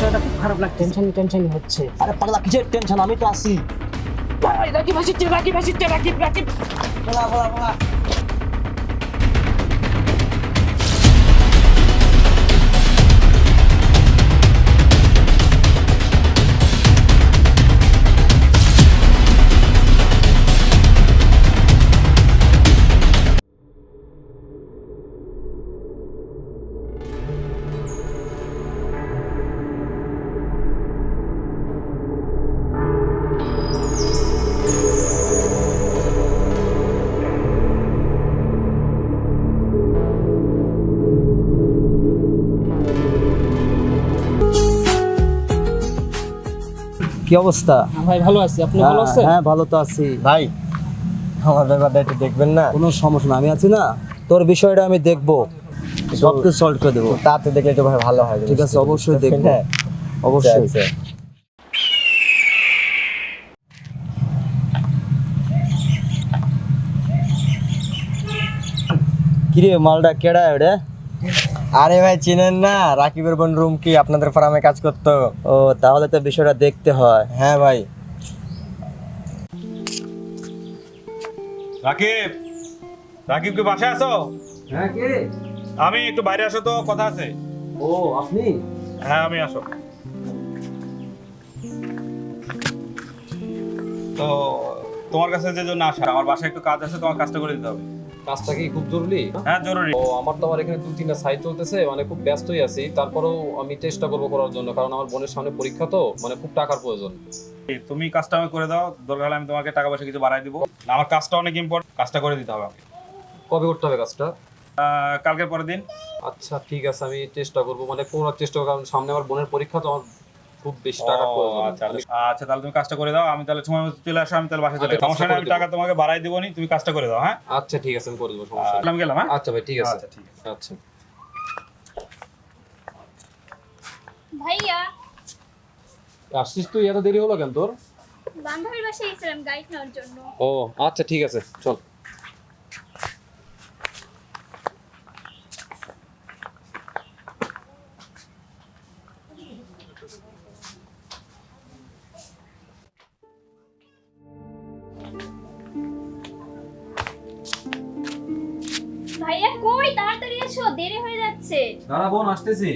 বিষয়টা খুব খারাপ লাগছে। টেনশন হচ্ছে। আরে পাগলা কিসের টেনশন, আমি তো আছি। রাকিব আসছে, রাকিব। বলা। কি অবস্থা? ভাই ভালো আছি, আপনি ভালো আছেন? হ্যাঁ ভালো তো আছি ভাই। আমার ব্যাপারটা একটু দেখবেন না? কোনো সমস্যা না, আমি আছি না। তোর বিষয়টা আমি দেখবো, সব কিছু সলভ করে দেবো। তাতে দেখলে একটু ভাই ভালো হয়। ঠিক আছে, অবশ্যই দেখবো। অবশ্যই। কিরে মালটা কেডা ওটা? আরে ভাই চিনেন না, রাকিবের বোন রুম কি আপনাদের ফার্মে কাজ করতো। ও তাহলে তো বিষয়টা দেখতে হয়। হ্যাঁ ভাই। রাকিব কি বাসায় আছো? হ্যাঁ কে? আমি একটু বাইরে আসো তো, কথা আছে। ও আপনি? হ্যাঁ আমি আসো। তো তোমার কাছে যে জন্য আসা, আমার বাসায় একটু কাজ আছে, তোমার কাজটা করে দিতে হবে। কাজটা কি খুব জরুরি? হ্যাঁ জরুরি। ও আমার তো এখানে 2-3টা সাইট চলতেছে, মানে খুব ব্যস্তই আছি। তারপরেও আমি চেষ্টা করবো করার জন্য, কারণ আমার বোনের সামনে পরীক্ষা, তো মানে খুব টাকার প্রয়োজন। তুমি কাজটা আমি করে দাও, দরকার হলে আমি তোমাকে টাকা পয়সা কিছু বাড়াই দিব। আমার কাজটা অনেক ইম্পর্টেন্ট, কাজটা করে দিতে হবে আমাকে। কবে করতে হবে কাজটা? কালকের পরের দিন। আচ্ছা ঠিক আছে, আমি চেষ্টা করবো, মানে করার চেষ্টা করবো, কারণ সামনে আমার বোনের পরীক্ষা, তো আমার খুব বেশি টাকার প্রয়োজন। আচ্ছা তাহলে তুমি কাজটা করে দাও, আমি তাহলে সময় মতো চলে আসো, আমি তাহলে বাসায় চলে আচ্ছা, সমস্যা নেই, আমি টাকা তোমাকে বাড়াই দিব নি, তুমি কাজটা করে দাও। হ্যাঁ আচ্ছা ঠিক আছে, আমি করে দেবো, সমস্যা নেই। আমি গেলাম। হ্যাঁ আচ্ছা ভাই ঠিক আছে। আচ্ছা ঠিক আছে। আচ্ছা ভাইয়া, আসছিস তুই? এত দেরি হলো কেন তোর? বান্ধবীর বাসায় গেছিলাম গাইড নেওয়ার জন্য। ও আচ্ছা ঠিক আছে, চল। ভাইয়া কই, তাড়াতাড়ি এসো, দেরি হয়ে যাচ্ছে। দাঁড়া বোন, আসতেছি।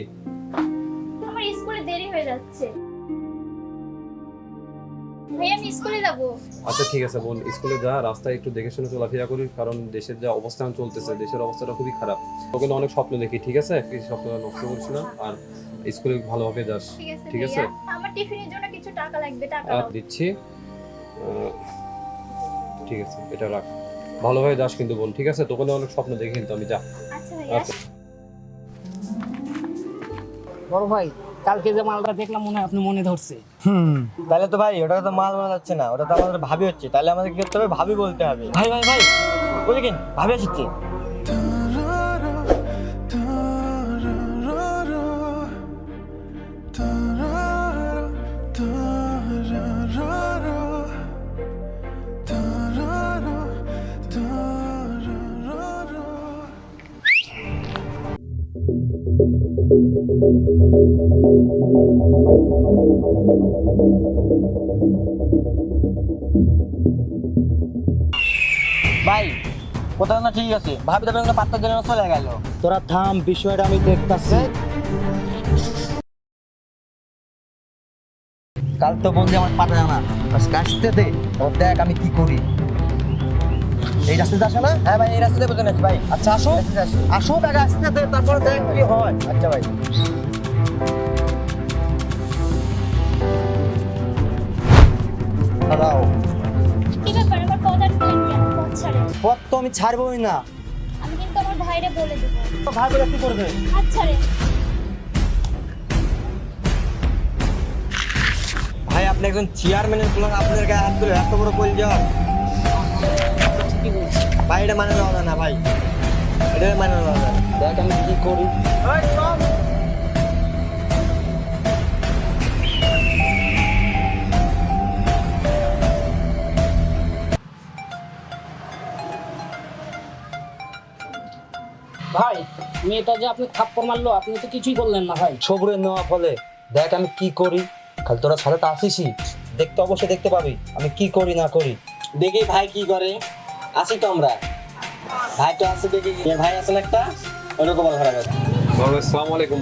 আমার স্কুলে দেরি হয়ে যাচ্ছে। ভাইয়া আমি স্কুলে যাব। আচ্ছা ঠিক আছে বোন, স্কুলে যা, রাস্তায় একটু দেখে শুনে চলাফেরা করিস, কারণ দেশের যা অবস্থান চলতেছে, দেশের অবস্থাটা খুবই খারাপ। তোকে অনেক স্বপ্ন দেখি, ঠিক আছে? কিছু স্বপ্ন নষ্ট করিস না, আর স্কুলে ভালোভাবে যাস। ঠিক আছে ভাইয়া, আমার টিফিনের জন্য কিছু টাকা লাগবে, টাকা আর দাও। দিচ্ছি। ঠিক আছে, এটা রাখ, ভালোভাবে যাস কিন্তু বোন, ঠিক আছে? তোকে অনেক স্বপ্ন দেখি কিন্তু আমি, যা। আচ্ছা ভাইয়া। আচ্ছা। বড় ভাই, কালকে যে মালটা দেখলাম মনে হয় আপনি মনে ধরছে। তাহলে তো ভাই ওটা তো মাল বলা যাচ্ছে না, ওটা তো আমাদের ভাবি হচ্ছে। তাহলে আমাদের কি করতে হবে? ভাবি বলতে হবে। ভাই ভাই ভাই বলি কিন ভাবি আসছে। ভাই কোথাও না ঠিক আছে, ভাবি তো পাত্তা দিলে না, চলে গেল। তোরা থাম, বিষয়টা আমি দেখতাছি। কাল তো বলছি আমার পাতা জানা, কাশতে দে, ও দেখ আমি কি করি। এই রাস্তাতে আসো না? হ্যাঁ ভাই এই রাস্তাতে বলতে নাকি ভাই। আচ্ছা আসো আসো, টাকা আসতে দে, তারপরে দেখ কি হয়। আচ্ছা ভাই। দাঁড়াও। কি ব্যাপার, আমার পথ আটকালেন কেন? পথ ছাড়েন। পথ তো আমি ছাড়বোই না। আমি কিন্তু আমার ভাইরে বলে দেবো। তো ভাই বলে কি করবে? হাত ছাড়েন। ভাই আপনি একজন চেয়ারম্যানের প্লাস আপনার গায়ে হাত তুলে এত বড় কল যাও ভাই, এটা মানে নেওয়া যায় না ভাই, এটা মানে নেওয়া যায় না। দেখ আমি কি করি। ভাই, মেয়েটা যে আপনি থাপ্পড় মারলো, আপনি তো কিছুই করলেন না ভাই। সবুরে নেওয়া ফলে দেখ আমি কি করি, খালি তোরা সাথে তো আসিসই, দেখতে অবশ্যই দেখতে পাবি আমি কি করি না করি। দেখি ভাই কি করে, আসি তো আমরা, ভাই তো আছে, দেখি ভাই আছেন একটা ওরকম খারাপ আছে। বড় ভাই আসসালামু আলাইকুম।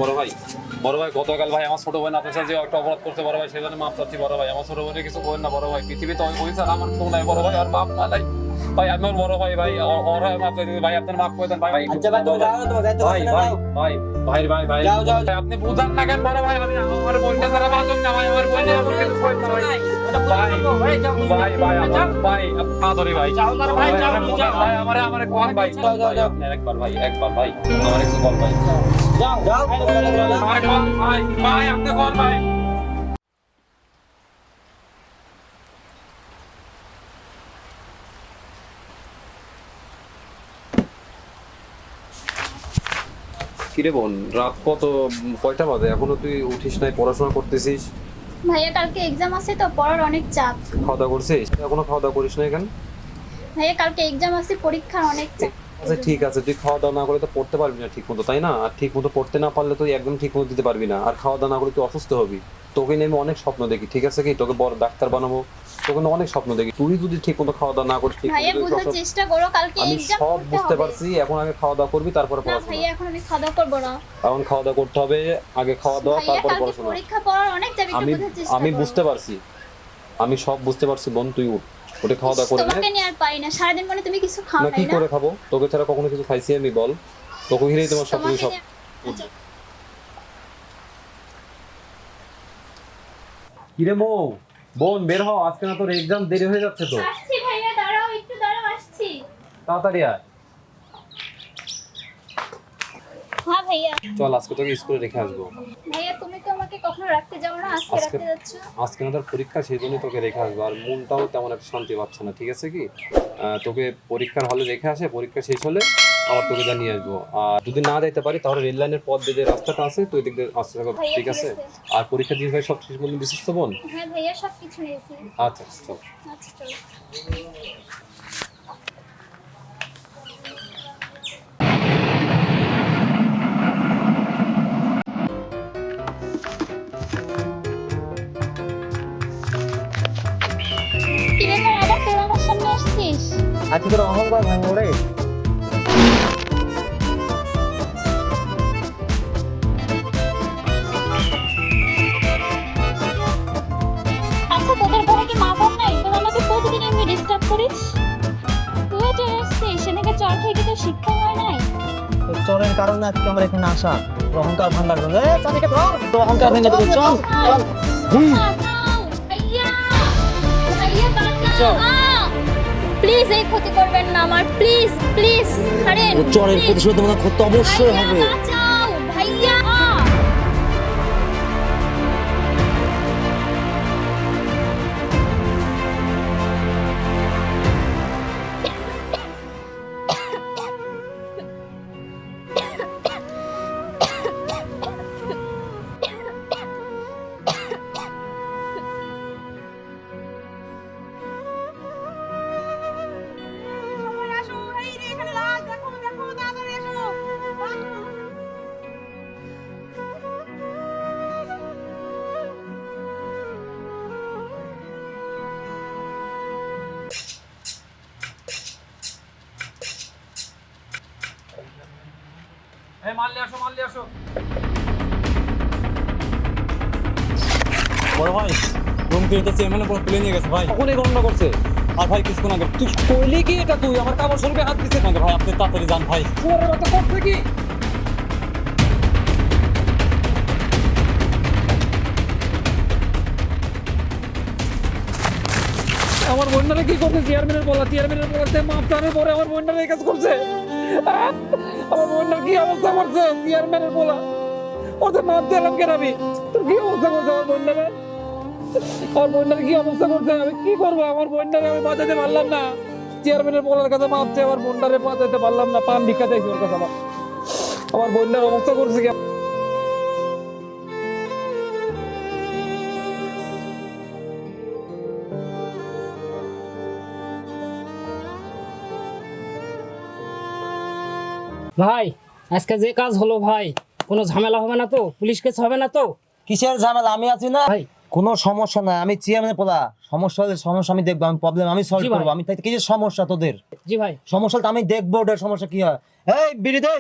বড় ভাই গতকাল ভাই আমার ছোট বোন আপনার সাথে যে একটা অপরাধ করতে বড় ভাই, সেজন্য মাফ চাচ্ছি বড় ভাই। আমার ছোট বোনের কিছু বলেন না বড় ভাই, পৃথিবীতে ওই ছাড়া আমার কেউ নাই বড় ভাই, আর মাফ না নাই ভাই। আমি ওর বড় ভাই ভাই, ওর মাফ করে দিন ভাই, আপনার মাফ করে দেন ভাই। আচ্ছা ভাই তুমি যাও, তোমার যাইতে ভাই পারছি না, ভাই যাও। ভাই ভাই ভাই ভাই যাও, যাও। আপনি বুঝান না কেন বড় ভাই? আমি আমার বোনটা ছাড়া বাঁচুন না ভাই, আমার বোনের আমার কিছু করেন না ভাই। ভাই ভাই আমার ভাই আদরি ভাই, ভাই আমারে কোন ভাই, একবার ভাই আমার কিছু বল ভাই, যাও যাও ভাই ভাই আপনি কোন ভাই? কিরে বোন, রাত কয়টা বাজে এখনো তুই উঠিস নাই, পড়াশোনা করতেছিস? ভাইয়া কালকে এক্সাম আছে তো, পড়ার অনেক চাপ। খাওয়া দাওয়া করছিস? এখনো খাওয়া দাওয়া করিস নাই কেন? ভাইয়া কালকে এক্সাম আছে, পরীক্ষার অনেক চাপ। আচ্ছা ঠিক আছে, তুই খাওয়া দাওয়া না করে তো পড়তে পারবি না ঠিক মতো, তাই না? আর ঠিক মতো পড়তে না পারলে তুই একদম ঠিক মতো দিতে পারবি না, আর খাওয়া দাওয়া না করে তুই অসুস্থ হবি। তোকে নিয়ে আমি অনেক স্বপ্ন দেখি, ঠিক আছে কি? তোকে বড় ডাক্তার বানাবো, তোকে নিয়ে অনেক স্বপ্ন দেখি। তুই যদি ঠিক মতো খাওয়া দাওয়া না করিস, ঠিক ভাইয়া মতো যদি বুঝার সব- চেষ্টা করো, কালকে আমি এক্সাম সব করতে বুঝতে হবে। পারছি, এখন আগে খাওয়া দাওয়া করবি তারপরে না পড়াশোনা। ভাইয়া এখন আমি খাওয়া দাওয়া করবো না। এখন খাওয়া দাওয়া করতে হবে, আগে খাওয়া দাওয়া ভাইয়া তারপরে কালকে পড়াশোনা। পরীক্ষা, পড়ার অনেক চাপ, একটু আমি বুঝার চেষ্টা আমি করো। বুঝতে পারছি, আমি সব বুঝতে পারছি বোন, তুই উঠে খাওয়া দাওয়া করে নে। তোমাকে নিয়ে আর পারি না, সারাদিন মানে তুমি কিছু খাও না না কি না। করে খাবো? তোকে ছাড়া কখনো কিছু খাইছি আমি? বল, তোকে ঘিরেই তোমার সব তোমাকে সব। নিয়ে- আচ্ছা, কিরে মো, বোন বের হও, আজকে না তোর এক্সাম, দেরি হয়ে যাচ্ছে তো। আসছি ভাইয়া, দাঁড়াও একটু, দাঁড়াও আসছি। তাড়াতাড়ি আয়। হ্যাঁ ভাইয়া। চল আজকে তোকে স্কুলে রেখে আসবো। ভাইয়া তুমি তো আমাকে কখনো রাখতে যাও না, আজকে আজকে- রাখতে যাচ্ছ। আজকে না তোর পরীক্ষা, সেই জন্যই তোকে রেখে আসবো। আর মনটাও তেমন একটা শান্তি পাচ্ছে না, ঠিক আছে কি? তোকে পরীক্ষার হলে রেখে আসে, পরীক্ষা শেষ হলে আবার তোকে জানিয়ে আসবো। আর যদি না যাইতে পারি তাহলে রেল লাইনের পথ দিয়ে যে রাস্তাটা আছে তুই দিক দিয়ে আসতে থাকো, ভাইয়া, ঠিক আছে? ঠিক আছে। আর পরীক্ষা দিয়ে ভাই সব ঠিক মতো দিছিস তো বোন? হ্যাঁ ভাইয়া সব কিছু নিয়েছি। আচ্ছা চল। আচ্ছা চলো। কিরে মা, আবার তোর আমার সামনে আসছিস? আজকে তোর অহংকার ভাঙবো রে। আচ্ছা তোদের ঘরে কি মা বোন নাই? তোরা আমাকে প্রতিদিন এমনি ডিস্টার্ব করিস। তুইও চলে আসছিস, সেদিকে চর খেয়ে কি তোর শিক্ষা হয় নাই? তোর চরের কারণে আজকে আমরা এখানে আসা, তোর অহংকার ভাঙার জন্য। তোর অহংকার ভেঙে দেবো, চল চল। বাঁচাও, ভাইয়া! ভাইয়া বাঁচাও! প্লিজ এই ক্ষতি করবেন না আমার, প্লিজ প্লিজ ছাড়েন। তোর চরের please। প্রতিশোধ তোমাকে করতে অবশ্যই ভাইয়া, হবে। বাঁচাও, ভাইয়া! এই মারলে আসো, মারলে আসো। বড় ভাই রুম থেকে তো চেয়ারম্যানের পর তুলে নিয়ে গেছে ভাই। কখন এই ঘটনা করছে? আর ভাই কিছুক্ষণ আগে তুই কইলি কি এটা? তুই আমার কাপড় শরীরে হাত দিছিস না ভাই, আপনি তাড়াতাড়ি যান ভাই। পুরো কথা করতে কি? আমার বন্যারে কি করছে? চেয়ারম্যানের বলাতে মাপ চানোর পরে আমার বন্যারে এই কাজ করছে। আমার বন্যার কি অবস্থা করছে? চেয়ারম্যানের বলা ওতে মাপ চালাম কেন আমি? তোর কি অবস্থা করছে আমার বন্যারে? আমার বন্যার কি অবস্থা করছে? আমি কি করবো? আমার বন্যারে আমি বাঁচাতে পারলাম না। চেয়ারম্যানের বলার কাছে মাপ চেয়ে আমার বন্যারে বাঁচাতে পারলাম না। পান ভিক্ষা চাইছি ওর কাছে। আমার বন্যার অবস্থা করছে কি? ভাই আজকে যে কাজ হলো ভাই, কোনো ঝামেলা হবে না তো? পুলিশ কেস হবে না তো? কিসের ঝামেলা? আমি আছি না। ভাই। কোনো সমস্যা নাই, আমি চেয়ারম্যানের পোলা। সমস্যা হলে সমস্যা আমি দেখবো, আমি প্রবলেম আমি সলভ জি ভাই। করবো। আমি তাই কিসের সমস্যা তোদের? জি ভাই। সমস্যা তো আমি দেখবো, ওটার সমস্যা কি হয়। এই বিড়ি দে।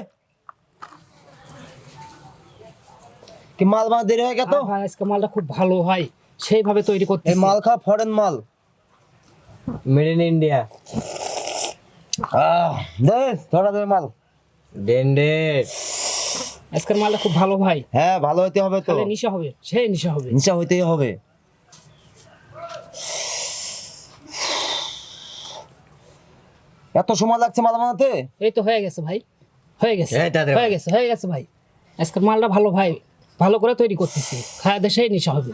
কি মাল মাল দেরি হয়ে গেল? ভাই আজকে মালটা খুব ভালো ভাই, সেইভাবে তৈরি করতে। এই মাল খা, ফরেন মাল, মেড ইন ইন্ডিয়া। দে ধরা দে মাল। ডেন্ডেড। আজকের মালটা খুব ভালো ভাই, হ্যাঁ ভালো হইতে হবে তো, তাহলে নিশা হবে, সেই নিশা হবে। নিশা হইতেই হবে। এত সময় লাগছে মাল বানাতে? এই তো হয়ে গেছে ভাই, হয়ে গেছে, এইটা দে হয়ে গেছে, হয়ে গেছে ভাই। আজকের মালটা ভালো ভাই, ভালো করে তৈরি করতেছি, খাওয়া দিয়ে সেই নিশা হবে।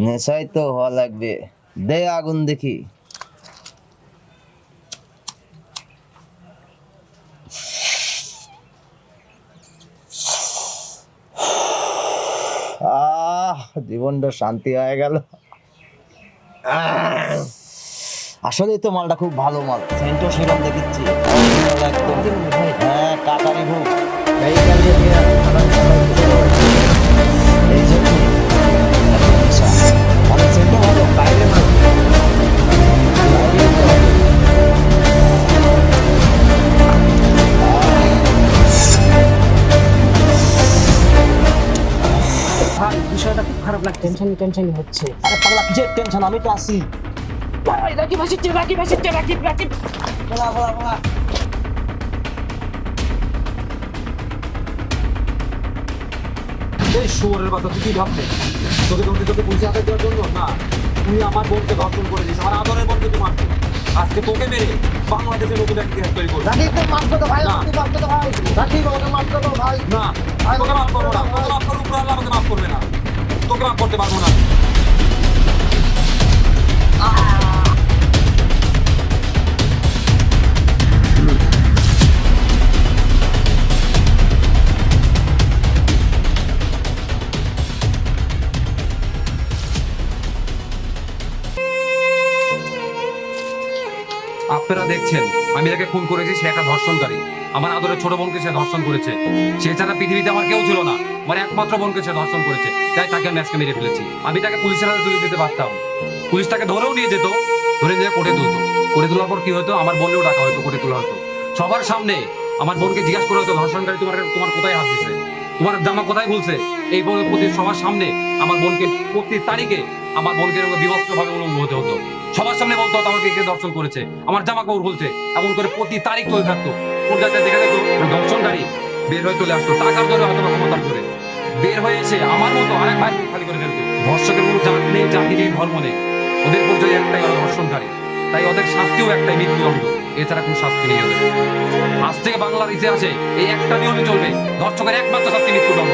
নেশাই তো হওয়া লাগবে। দে আগুন দেখি। জীবনটা শান্তি হয়ে গেল। আসলে তো মালটা খুব ভালো মাল, সেন্টও সেরকম দেখিচ্ছি একদম। হ্যাঁ কাটারি ভোগ এই জন্য অনেক সেন্টও ভালো, বাইরে মাল। ভাই বিষয়টা খুব খারাপ লাগে, টেনশন হচ্ছে। আরে পাগলা কিসের টেনশন, আমি তো আছি। ভাই রাকিব আসছে, রাকিব আসছে, রাকিব রাকিব। বলা বলা বলা। এই শুয়োরের বাচ্চা, তুই কি ভাবছে তোকে পুলিশে হাতে দেওয়ার জন্য? না, তুই আমার বোনকে ধর্ষণ করে দিস, আমার আদরের বোনকে তুই মারছিস। আজকে তোকে মেরে বাংলাদেশে নতুন একটা ইতিহাস তৈরি করবি। রাকিব তো মাফ করে দাও ভাই, না। রাকিব মাফ করে দাও ভাই, রাকিব ওকে মাফ করে দাও ভাই। না, তোকে মাফ করবো না, তোকে মাফ করবো, উপরে আল্লাহ আমাকে মাফ করবে না, তোকে মাফ করতে পারবো না। আপনারা দেখছেন আমি যাকে খুন করেছি সে একটা ধর্ষণকারী। আমার আদরের ছোট বোনকে সে ধর্ষণ করেছে। সে ছাড়া পৃথিবীতে আমার কেউ ছিল না, আমার একমাত্র বোনকে সে ধর্ষণ করেছে। তাই তাকে আমি আজকে মেরে ফেলেছি। আমি তাকে পুলিশের হাতে তুলে দিতে পারতাম, পুলিশ তাকে ধরেও নিয়ে যেত, ধরে নিয়ে কোর্টে তুলতো। কোর্টে তোলার পর কি হতো, আমার বোনেও ডাকা হতো, কোর্টে তোলা হতো। সবার সামনে আমার বোনকে জিজ্ঞাসা করে হতো, ধর্ষণকারী তোমার কোথায় হাত দিছে, তোমার জামা কোথায় খুলছে। এই বোনের প্রতি সবার সামনে আমার বোনকে প্রতি তারিখে আমার বোনকে বিভৎসভাবে উলঙ্গ হতে হতো। সবার সামনে বলতো হতো আমাকে কে দর্শন করেছে, আমার জামা কাপড় খুলছে। এমন করে প্রতি তারিখ চলে থাকতো। কোন জায়গায় দেখা যেত দর্শনকারী বের হয়ে চলে আসতো, টাকার জন্য হয়তো ক্ষমতার করে বের হয়ে এসে আমার মতো আরেক ভাই খালি করে ফেলতো। ধর্ষকের কোনো জাত নেই, জাতি নেই, ধর্ম নেই, ওদের পর্যায়ে একটাই হলো ধর্ষণকারী। তাই ওদের শাস্তিও একটাই, মৃত্যুদণ্ড, এছাড়া কোনো শাস্তি নেই ওদের। আজ থেকে বাংলার ইতিহাসে এই একটা নিয়মই চলবে, ধর্ষকের একমাত্র শাস্তি মৃত্যুদণ্ড।